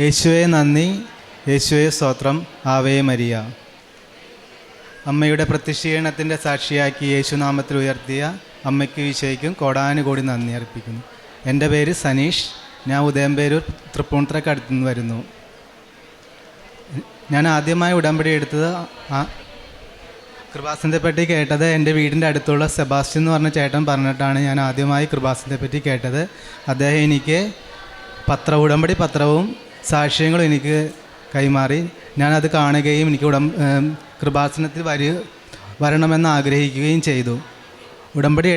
യേശുവേ നന്ദി, യേശുവേ സ്തോത്രം, ആവേ മരിയ. അമ്മയുടെ പ്രത്യക്ഷീകരണത്തിൻ്റെ സാക്ഷിയാക്കി യേശുനാമത്തിൽ ഉയർത്തിയ അമ്മയ്ക്ക് ഈശോയ്ക്കും കോടാനുകോടി നന്ദി അർപ്പിക്കുന്നു. എൻ്റെ പേര് സനീഷ്. ഞാൻ ഉദയംപേരൂർ തൃപ്പൂണിത്തുറയ്ക്ക് അടുത്തു നിന്ന് വരുന്നു. ഞാൻ ആദ്യമായി ഉടമ്പടി എടുത്തത് കൃപാസനത്തെ പറ്റി കേട്ടത് എൻ്റെ വീടിൻ്റെ അടുത്തുള്ള സെബാസ്റ്റ്യൻ എന്ന് പറഞ്ഞ ചേട്ടൻ പറഞ്ഞിട്ടാണ് ഞാൻ ആദ്യമായി കൃപാസനത്തെ പറ്റി കേട്ടത്. അദ്ദേഹം എനിക്ക് ഉടമ്പടി പത്രവും സാക്ഷ്യങ്ങളും എനിക്ക് കൈമാറി. ഞാനത് കാണുകയും എനിക്ക് കൃപാസനത്തിൽ വരണമെന്ന് ആഗ്രഹിക്കുകയും ചെയ്തു. ഉടമ്പടി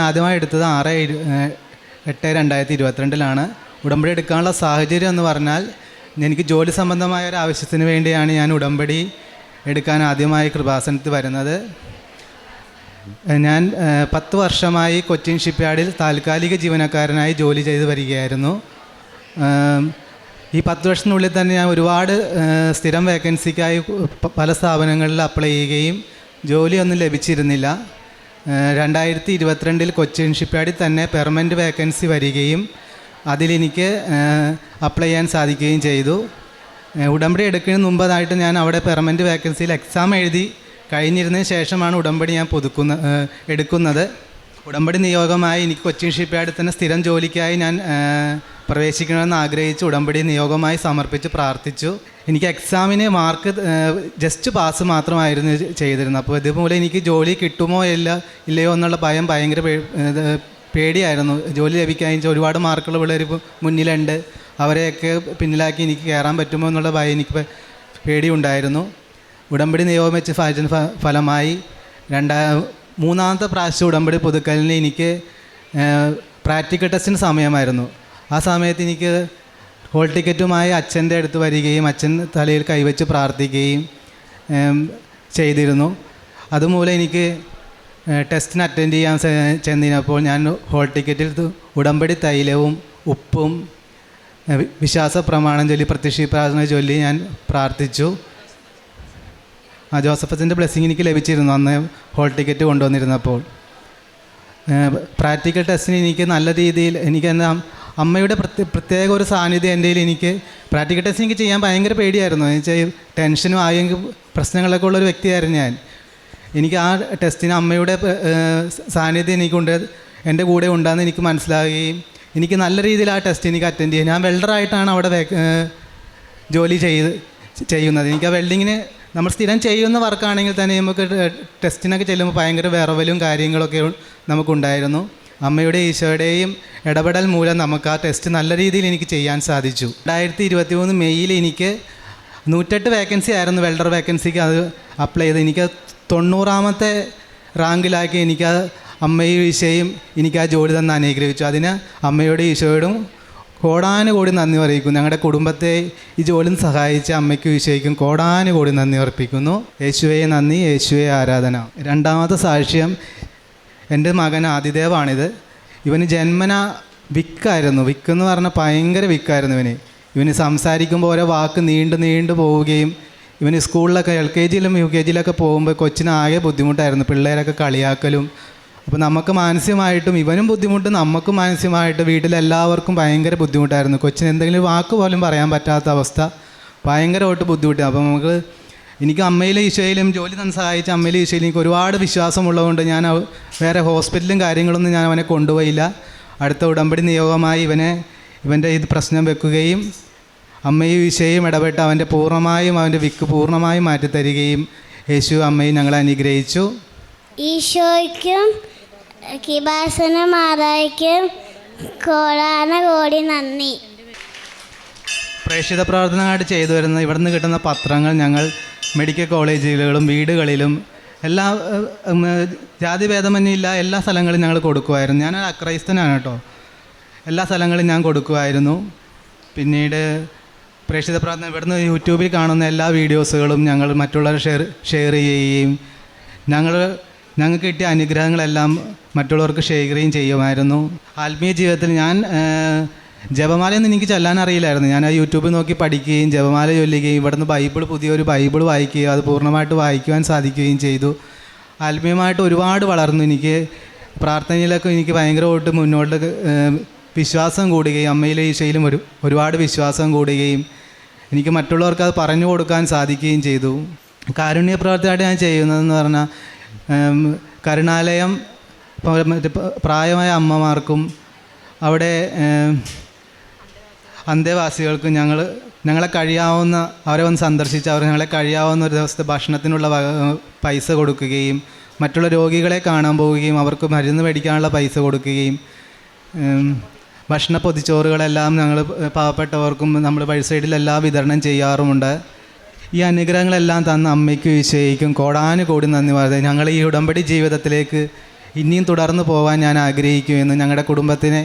ആദ്യമായി എടുത്തത് 6/8/2022 ഉടമ്പടി എടുക്കാനുള്ള സാഹചര്യം എന്ന് പറഞ്ഞാൽ എനിക്ക് ജോലി സംബന്ധമായ ഒരു ആവശ്യത്തിന് വേണ്ടിയാണ് ഞാൻ ഉടമ്പടി എടുക്കാൻ ആദ്യമായി കൃപാസനത്തിൽ വരുന്നത്. ഞാൻ 10 വർഷമായി കൊച്ചിൻ ഷിപ്പ്യാർഡിൽ താൽക്കാലിക ജീവനക്കാരനായി ജോലി ചെയ്ത് വരികയായിരുന്നു. ഈ 10 വർഷത്തിനുള്ളിൽ തന്നെ ഞാൻ ഒരുപാട് സ്ഥിരം വേക്കൻസിക്കായി പല സ്ഥാപനങ്ങളിൽ അപ്ലൈ ചെയ്യുകയും ജോലിയൊന്നും ലഭിച്ചിരുന്നില്ല. 2022 കൊച്ചിൻ ഷിപ്പ്യാർഡിൽ തന്നെ പെർമനൻറ്റ് വേക്കൻസി വരികയും അതിലെനിക്ക് അപ്ലൈ ചെയ്യാൻ സാധിക്കുകയും ചെയ്തു. ഉടമ്പടി എടുക്കുന്നതിന് മുമ്പതായിട്ട് ഞാൻ അവിടെ പെർമനൻറ്റ് വേക്കൻസിയിൽ എക്സാം എഴുതി കഴിഞ്ഞിരുന്നതിന് ശേഷമാണ് ഉടമ്പടി ഞാൻ എടുക്കുന്നത്. ഉടമ്പടി നിയോഗമായി എനിക്ക് കൊച്ചിൻ ഷിപ്പ്യാർഡിൽ തന്നെ സ്ഥിരം ജോലിക്കായി ഞാൻ പ്രവേശിക്കണമെന്ന് ആഗ്രഹിച്ച് ഉടമ്പടി നിയോഗമായി സമർപ്പിച്ച് പ്രാർത്ഥിച്ചു. എനിക്ക് എക്സാമിന് മാർക്ക് ജസ്റ്റ് പാസ് മാത്രമായിരുന്നു ചെയ്തിരുന്നത്. അപ്പോൾ ഇതുമൂലം എനിക്ക് ജോലി കിട്ടുമോ ഇല്ലയോ എന്നുള്ള ഭയം, ഭയങ്കര പേടിയായിരുന്നു. ജോലി ലഭിക്കാൻ ഒരുപാട് മാർക്കുള്ള പിള്ളേർ മുന്നിലുണ്ട്, അവരെയൊക്കെ പിന്നിലാക്കി എനിക്ക് കയറാൻ പറ്റുമോ എന്നുള്ള ഭയം, എനിക്ക് പേടിയുണ്ടായിരുന്നു. ഉടമ്പടി നിയോഗം വെച്ച് ഫലമായി മൂന്നാമത്തെ പ്രാവശ്യം ഉടമ്പടി പുതുക്കലിന് എനിക്ക് പ്രാക്ടിക്കൽ ടെസ്റ്റിന് സമയമായിരുന്നു. ആ സമയത്ത് എനിക്ക് ഹോൾ ടിക്കറ്റുമായി അച്ഛൻ്റെ അടുത്ത് വരികയും അച്ഛൻ തലയിൽ കൈവച്ച് പ്രാർത്ഥിക്കുകയും ചെയ്തിരുന്നു. അതുമൂലം എനിക്ക് ടെസ്റ്റിന് അറ്റൻഡ് ചെയ്യാൻ ചെന്നപ്പോൾ ഞാൻ ഹോൾ ടിക്കറ്റിൽ ഉടമ്പടി തൈലവും ഉപ്പും വിശ്വാസ പ്രമാണം ചൊല്ലി പ്രത്യക്ഷ പ്രാർത്ഥന ചൊല്ലി ഞാൻ പ്രാർത്ഥിച്ചു. ജോസഫസിൻ്റെ ബ്ലെസ്സിങ് എനിക്ക് ലഭിച്ചിരുന്നു അന്ന് ഹോൾ ടിക്കറ്റ് കൊണ്ടുവന്നിരുന്നപ്പോൾ. പ്രാക്ടിക്കൽ ടെസ്റ്റിന് എനിക്ക് നല്ല രീതിയിൽ എനിക്ക് അമ്മയുടെ പ്രത്യേക ഒരു സാന്നിധ്യം എൻ്റെ എനിക്ക് പ്രാക്ടിക്കൽ ടെസ്റ്റ് എനിക്ക് ചെയ്യാൻ ഭയങ്കര പേടിയായിരുന്നു. എന്ന് വെച്ചാൽ ടെൻഷനും ആയെങ്കിൽ പ്രശ്നങ്ങളൊക്കെ ഉള്ളൊരു വ്യക്തിയായിരുന്നു ഞാൻ. എനിക്ക് ആ ടെസ്റ്റിന് അമ്മയുടെ സാന്നിധ്യം എനിക്കുണ്ട്, എൻ്റെ കൂടെ ഉണ്ടാകുന്ന എനിക്ക് മനസ്സിലാകുകയും എനിക്ക് നല്ല രീതിയിൽ ആ ടെസ്റ്റ് എനിക്ക് അറ്റൻഡ് ചെയ്യാം. ഞാൻ വെൽഡറായിട്ടാണ് അവിടെ ജോലി ചെയ്യുന്നത്. എനിക്ക് ആ വെൽഡിങ്ങിന് നമ്മൾ സ്ഥിരം ചെയ്യുന്ന വർക്കാണെങ്കിൽ തന്നെ നമുക്ക് ടെസ്റ്റിനൊക്കെ ചെല്ലുമ്പോൾ ഭയങ്കര വിറവലും കാര്യങ്ങളൊക്കെ നമുക്കുണ്ടായിരുന്നു. അമ്മയുടെ ഈശോയുടെയും ഇടപെടൽ മൂലം നമുക്ക് ആ ടെസ്റ്റ് നല്ല രീതിയിൽ എനിക്ക് ചെയ്യാൻ സാധിച്ചു. 2023 മെയ്യിൽ എനിക്ക് 108 വേക്കൻസി ആയിരുന്നു വെൽഡർ വേക്കൻസിക്ക് അത് അപ്ലൈ ചെയ്ത്. എനിക്ക് 90ാമത്തെ റാങ്കിലാക്കി എനിക്ക് അമ്മയും ഈശോയും എനിക്ക് ആ ജോലി തന്നെ അനുഗ്രഹിച്ചു. അതിന് അമ്മയോടും ഈശോയോടും കോടാനുകോടി നന്ദി അറിയിക്കുന്നു. ഞങ്ങളുടെ കുടുംബത്തെ ഈ ജോലിയിൽ സഹായിച്ച അമ്മയ്ക്കും ഈശോയ്ക്കും കോടാനുകോടി നന്ദി അർപ്പിക്കുന്നു. യേശുവേ നന്ദി, യേശുവേ ആരാധന. രണ്ടാമത്തെ സാക്ഷ്യം എൻ്റെ മകൻ ആദിദേവാണിത്. ഇവന് ജന്മന വിക്കായിരുന്നു. വിക്കെന്ന് പറഞ്ഞാൽ ഭയങ്കര വിക്കായിരുന്നു ഇവന് സംസാരിക്കുമ്പോൾ ഓരോ വാക്ക് നീണ്ടു പോവുകയും ഇവന് സ്കൂളിലൊക്കെ LKGയിലും UKGയിലൊക്കെ പോകുമ്പോൾ കൊച്ചിന് ആകെ ബുദ്ധിമുട്ടായിരുന്നു. പിള്ളേരൊക്കെ കളിയാക്കലും. അപ്പോൾ നമുക്ക് മാനസികമായിട്ടും ഇവനും ബുദ്ധിമുട്ട്, നമുക്ക് മാനസികമായിട്ട് വീട്ടിലെല്ലാവർക്കും ഭയങ്കര ബുദ്ധിമുട്ടായിരുന്നു. കൊച്ചിന് എന്തെങ്കിലും വാക്ക് പോലും പറയാൻ പറ്റാത്ത അവസ്ഥ, ഭയങ്കരമായിട്ട് ബുദ്ധിമുട്ടി. അപ്പോൾ എനിക്ക് അമ്മയിലെ ഈശോയിലും ജോലി തന്നെ സഹായിച്ച അമ്മയിലെ ഈശോയിലും എനിക്ക് ഒരുപാട് വിശ്വാസമുള്ളതുകൊണ്ട് ഞാൻ വേറെ ഹോസ്പിറ്റലും കാര്യങ്ങളൊന്നും ഞാൻ അവനെ കൊണ്ടുപോയില്ല. അടുത്ത ഉടമ്പടി നിയോഗമായി ഇവൻ്റെ ഇത് പ്രശ്നം വെക്കുകയും അമ്മയും ഈശോയും ഇടപെട്ട് അവൻ്റെ വിക്ക് പൂർണ്ണമായും മാറ്റിത്തരികയും യേശു അമ്മയും ഞങ്ങളെ അനുഗ്രഹിച്ചു. ഈശോയ്ക്കും കൃപാസന മാതായ്ക്കും കോടാനുകോടി നന്ദി. പ്രേക്ഷിത പ്രവർത്തനമായിട്ട് ചെയ്തു വരുന്ന ഇവിടുന്ന് കിട്ടുന്ന പത്രങ്ങൾ ഞങ്ങൾ മെഡിക്കൽ കോളേജുകളിലും വീടുകളിലും എല്ലാ ജാതിഭേദമന്യമില്ല എല്ലാ സ്ഥലങ്ങളിലും ഞങ്ങൾ കൊടുക്കുമായിരുന്നു. ഞാൻ അക്രൈസ്തനാണ് കേട്ടോ. എല്ലാ സ്ഥലങ്ങളിലും ഞാൻ കൊടുക്കുമായിരുന്നു. പിന്നീട് പ്രേക്ഷിത പ്രാർത്ഥന ഇവിടുന്ന് യൂട്യൂബിൽ കാണുന്ന എല്ലാ വീഡിയോസുകളും ഞങ്ങൾ മറ്റുള്ളവർ ഷെയർ ചെയ്യുകയും ഞങ്ങൾക്ക് കിട്ടിയ അനുഗ്രഹങ്ങളെല്ലാം മറ്റുള്ളവർക്ക് ഷെയറുകയും ചെയ്യുമായിരുന്നു. ആത്മീയ ജീവിതത്തിൽ ഞാൻ ജപമാലയൊന്നും എനിക്ക് ചൊല്ലാൻ അറിയില്ലായിരുന്നു. ഞാൻ ആ യൂട്യൂബിൽ നോക്കി പഠിക്കുകയും ജപമാല ചൊല്ലുകയും ഇവിടുന്ന് പുതിയൊരു ബൈബിൾ വായിക്കുകയും അത് പൂർണ്ണമായിട്ട് വായിക്കുവാൻ സാധിക്കുകയും ചെയ്തു. ആത്മീയമായിട്ട് ഒരുപാട് വളർന്നു. എനിക്ക് പ്രാർത്ഥനയിലൊക്കെ എനിക്ക് ഭയങ്കരമായിട്ട് മുന്നോട്ട് വിശ്വാസം കൂടുകയും അമ്മയിലെ ഈശോയിലും ഒരുപാട് വിശ്വാസം കൂടുകയും എനിക്ക് മറ്റുള്ളവർക്ക് അത് പറഞ്ഞു കൊടുക്കാൻ സാധിക്കുകയും ചെയ്തു. കാരുണ്യ പ്രവർത്തനമായിട്ട് ഞാൻ ചെയ്യുന്നതെന്ന് പറഞ്ഞാൽ കരുണാലയം മറ്റേ പ്രായമായ അമ്മമാർക്കും അവിടെ അന്തേവാസികൾക്കും ഞങ്ങളെ കഴിയാവുന്ന അവരെ വന്ന് സന്ദർശിച്ച് ഞങ്ങളെ കഴിയാവുന്ന ഒരു ദിവസത്തെ ഭക്ഷണത്തിനുള്ള പൈസ കൊടുക്കുകയും മറ്റുള്ള രോഗികളെ കാണാൻ പോവുകയും അവർക്ക് മരുന്ന് മേടിക്കാനുള്ള പൈസ കൊടുക്കുകയും ഭക്ഷണ പൊതിച്ചോറുകളെല്ലാം ഞങ്ങൾ പാവപ്പെട്ടവർക്കും നമ്മൾ വഴി സൈഡിലെല്ലാം വിതരണം ചെയ്യാറുമുണ്ട്. ഈ അനുഗ്രഹങ്ങളെല്ലാം തന്ന അമ്മയ്ക്കും ഈശോയ്ക്കും കോടാനുകോടി നന്ദി പറയുന്നത്. ഞങ്ങൾ ഈ ഉടമ്പടി ജീവിതത്തിലേക്ക് ഇനിയും തുടർന്ന് പോകാൻ ഞാൻ ആഗ്രഹിക്കുമെന്ന്. ഞങ്ങളുടെ കുടുംബത്തിന്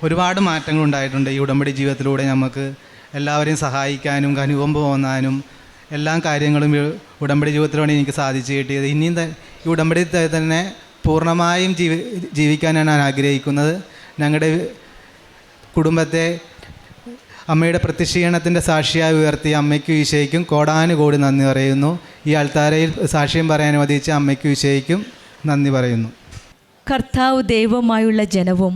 ഒരുപാട് മാറ്റങ്ങൾ ഉണ്ടായിട്ടുണ്ട് ഈ ഉടമ്പടി ജീവിതത്തിലൂടെ. നമുക്ക് എല്ലാവരെയും സഹായിക്കാനും അനുകമ്പ തോന്നാനും എല്ലാ കാര്യങ്ങളും ഉടമ്പടി ജീവിതത്തിലൂടെ എനിക്ക് സാധിച്ചു കിട്ടിയത്. ഇനിയും ഈ ഉടമ്പടി തന്നെ പൂർണ്ണമായും ജീവിക്കാനാണ് ഞാൻ ആഗ്രഹിക്കുന്നത്. ഞങ്ങളുടെ കുടുംബത്തെ അമ്മയുടെ പ്രത്യക്ഷീകരണത്തിൻ്റെ സാക്ഷിയായി ഉയർത്തിയ അമ്മയ്ക്കും ഈശോയ്ക്കും കോടാനുകോടി നന്ദി പറയുന്നു. ഈ അൾത്താരയിൽ സാക്ഷ്യം പറയാൻ അനുവദിച്ച അമ്മയ്ക്കും ഈശോയ്ക്കും നന്ദി പറയുന്നു. കർത്താവ് ദൈവമായുള്ള ജനവും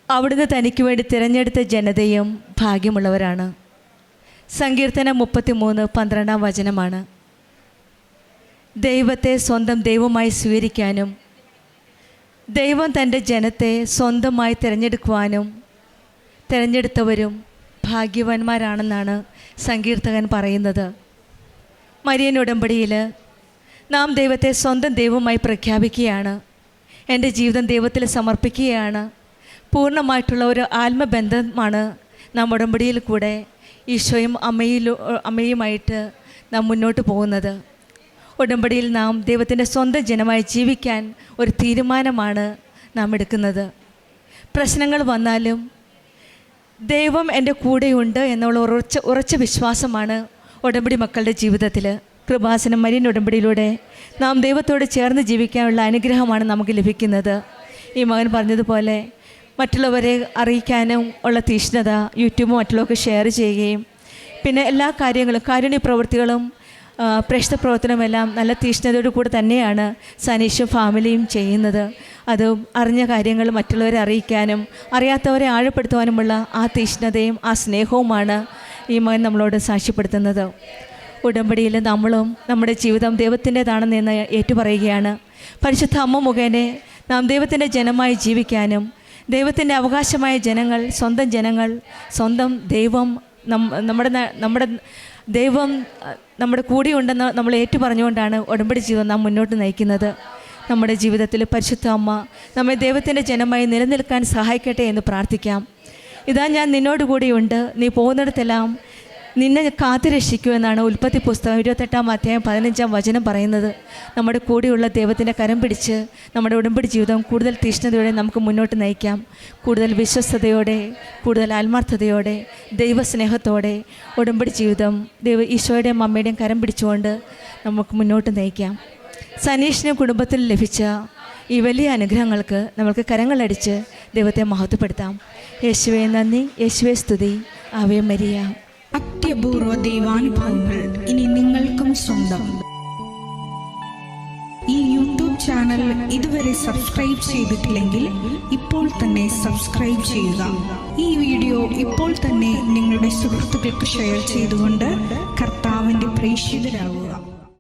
അവിടുന്ന് തനിക്ക് വേണ്ടി തിരഞ്ഞെടുത്ത ജനതയും ഭാഗ്യമുള്ളവരാണ്. സങ്കീർത്തനം 33:12 ദൈവത്തെ സ്വന്തം ദൈവമായി സ്വീകരിക്കാനും ദൈവം തൻ്റെ ജനത്തെ സ്വന്തമായി തിരഞ്ഞെടുത്തവരും ഭാഗ്യവാന്മാരാണെന്നാണ് സങ്കീർത്തകൻ പറയുന്നത്. മരിയൻ ഉടമ്പടിയിൽ നാം ദൈവത്തെ സ്വന്തം ദൈവമായി പ്രഖ്യാപിക്കുകയാണ്. എൻ്റെ ജീവിതം ദൈവത്തിൽ സമർപ്പിക്കുകയാണ്. പൂർണ്ണമായിട്ടുള്ള ഒരു ആത്മബന്ധമാണ് നാം ഉടമ്പടിയിൽ കൂടെ ഈശോയും അമ്മയുമായിട്ട് നാം മുന്നോട്ട് പോകുന്നത്. ഉടമ്പടിയിൽ നാം ദൈവത്തിൻ്റെ സ്വന്തം ജനമായി ജീവിക്കാൻ ഒരു തീരുമാനമാണ് നാം എടുക്കുന്നത്. പ്രശ്നങ്ങൾ വന്നാലും ദൈവം എൻ്റെ കൂടെയുണ്ട് എന്നുള്ള ഉറച്ച വിശ്വാസമാണ് ഉടമ്പടി മക്കളുടെ ജീവിതത്തിൽ. കൃപാസനം മരിയൻ ഉടമ്പടിയിലൂടെ നാം ദൈവത്തോട് ചേർന്ന് ജീവിക്കാനുള്ള അനുഗ്രഹമാണ് നമുക്ക് ലഭിക്കുന്നത്. ഈ മകൻ പറഞ്ഞതുപോലെ മറ്റുള്ളവരെ അറിയിക്കാനും ഉള്ള തീഷ്ണത, യൂട്യൂബും മറ്റുള്ളവർക്ക് ഷെയർ ചെയ്യുകയും പിന്നെ എല്ലാ കാര്യങ്ങളും കാരുണ്യ പ്രവൃത്തികളും പ്രേക്ഷിത പ്രവർത്തനമെല്ലാം നല്ല തീഷ്ണതയോടു കൂടെ തന്നെയാണ് സനീഷും ഫാമിലിയും ചെയ്യുന്നത്. അത് അറിഞ്ഞ കാര്യങ്ങൾ മറ്റുള്ളവരെ അറിയിക്കാനും അറിയാത്തവരെ ആഴപ്പെടുത്തുവാനുമുള്ള ആ തീഷ്ണതയും ആ സ്നേഹവുമാണ് ഈ മകൻ നമ്മളോട് സാക്ഷ്യപ്പെടുത്തുന്നത്. ഉടമ്പടിയിൽ നമ്മളും നമ്മുടെ ജീവിതം ദൈവത്തിൻ്റെതാണെന്ന് ഏറ്റുപറയുകയാണ്. പരിശുദ്ധ അമ്മ മുഖേന നാം ദൈവത്തിൻ്റെ ജനമായി ജീവിക്കാനും ദൈവത്തിൻ്റെ അവകാശമായ ജനങ്ങൾ, സ്വന്തം ദൈവം നമ്മുടെ ദൈവം നമ്മുടെ കൂടെയുണ്ടെന്ന് നമ്മൾ ഏറ്റുപറഞ്ഞുകൊണ്ടാണ് ഉടമ്പടി ജീവിതം നാം മുന്നോട്ട് നയിക്കുന്നത്. നമ്മുടെ ജീവിതത്തിൽ പരിശുദ്ധ അമ്മ നമ്മെ ദൈവത്തിൻ്റെ ജനമായി നിലനിൽക്കാൻ സഹായിക്കട്ടെ എന്ന് പ്രാർത്ഥിക്കാം. ഇതാ ഞാൻ നിന്നോടുകൂടിയുണ്ട്, നീ പോകുന്നിടത്തെല്ലാം നിന്നെ കാത്തുരക്ഷിക്കുമെന്നാണ് ഉൽപ്പത്തി പുസ്തകം 28-15 പറയുന്നത്. നമ്മുടെ കൂടെയുള്ള ദൈവത്തിൻ്റെ കരം പിടിച്ച് നമ്മുടെ ഉടമ്പടി ജീവിതം കൂടുതൽ തീഷ്ണതയോടെ നമുക്ക് മുന്നോട്ട് നയിക്കാം. കൂടുതൽ വിശ്വസ്തയോടെ, കൂടുതൽ ആത്മാർത്ഥതയോടെ, ദൈവസ്നേഹത്തോടെ ഉടമ്പടി ജീവിതം ഈശോയുടെയും അമ്മയുടെയും കരം പിടിച്ചുകൊണ്ട് നമുക്ക് മുന്നോട്ട് നയിക്കാം. സനീഷിന് കുടുംബത്തിൽ ലഭിച്ച ഈ വലിയ അനുഗ്രഹങ്ങൾക്ക് നമുക്ക് കരങ്ങളടിച്ച് ദൈവത്തെ മഹത്വപ്പെടുത്താം. യേശുവേ നന്ദി, യേശുവേ സ്തുതി, ആവേ മരിയ. അത്യപൂർവ ദൈവാനുഭവങ്ങൾ ഇനി നിങ്ങൾക്കും സ്വന്തം. ഈ യൂട്യൂബ് ചാനൽ ഇതുവരെ സബ്സ്ക്രൈബ് ചെയ്തിട്ടില്ലെങ്കിൽ ഇപ്പോൾ തന്നെ സബ്സ്ക്രൈബ് ചെയ്യുക. ഈ വീഡിയോ ഇപ്പോൾ തന്നെ നിങ്ങളുടെ സുഹൃത്തുക്കൾക്ക് ഷെയർ ചെയ്തുകൊണ്ട് കർത്താവിൻ്റെ പ്രേക്ഷിതരാകുക.